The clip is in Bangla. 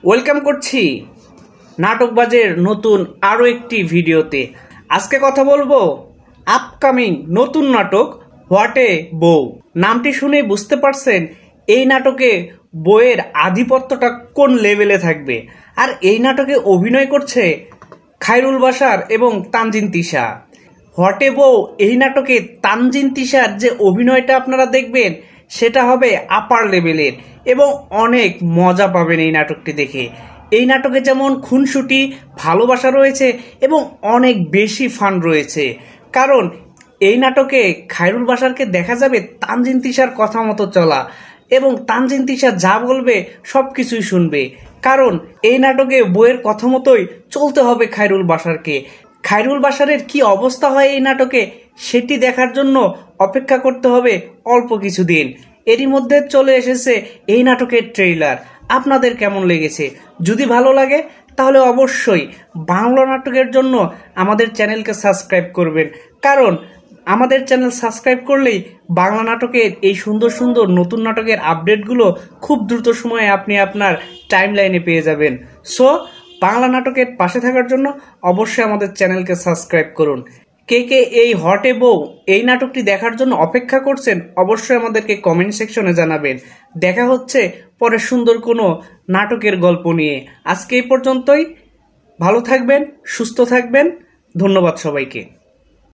ওয়েলকাম করছি নাটকবাজের নতুন আরও একটি ভিডিওতে। আজকে কথা বলবো আপকামিং নতুন নাটক হোয়াট এ বউ। নামটি শুনেই বুঝতে পারছেন এই নাটকে বউয়ের আধিপত্যটা কোন লেভেলে থাকবে। আর এই নাটকে অভিনয় করছে খায়রুল বাশার এবং তানজিন তিশা। হোয়াট এ বউ এই নাটকে তানজিন তিশার যে অভিনয়টা আপনারা দেখবেন সেটা হবে আপার লেভেলের এবং অনেক মজা পাবেন এই নাটকটি দেখে। এই নাটকে যেমন খুনসুটি, ভালোবাসা রয়েছে এবং অনেক বেশি ফান রয়েছে, কারণ এই নাটকে খায়রুল বাশারকে দেখা যাবে তানজিন তিশার কথা মতো চলা এবং তানজিন তিশা যা বলবে সব কিছুই শুনবে, কারণ এই নাটকে বইয়ের কথা মতোই চলতে হবে খায়রুল বাশারকে। খায়রুল বাশারের কি অবস্থা হয় এই নাটকে সেটি দেখার জন্য অপেক্ষা করতে হবে অল্প কিছুদিন। এরই মধ্যে চলে এসেছে এই নাটকের ট্রেইলার। আপনাদের কেমন লেগেছে? যদি ভালো লাগে তাহলে অবশ্যই বাংলা নাটকের জন্য আমাদের চ্যানেলকে সাবস্ক্রাইব করবেন, কারণ আমাদের চ্যানেল সাবস্ক্রাইব করলেই বাংলা নাটকের এই সুন্দর সুন্দর নতুন নাটকের আপডেটগুলো খুব দ্রুত সময়ে আপনি আপনার টাইমলাইনে পেয়ে যাবেন। সো বাংলা নাটকের পাশে থাকার জন্য অবশ্যই আমাদের চ্যানেলকে সাবস্ক্রাইব করুন। কে কে এই হোয়াট এ বউ এই নাটকটি দেখার জন্য অপেক্ষা করছেন অবশ্যই আমাদেরকে কমেন্ট সেকশনে জানাবেন। দেখা হচ্ছে পরে সুন্দর কোনো নাটকের গল্প নিয়ে। আজকে এই পর্যন্তই। ভালো থাকবেন, সুস্থ থাকবেন। ধন্যবাদ সবাইকে।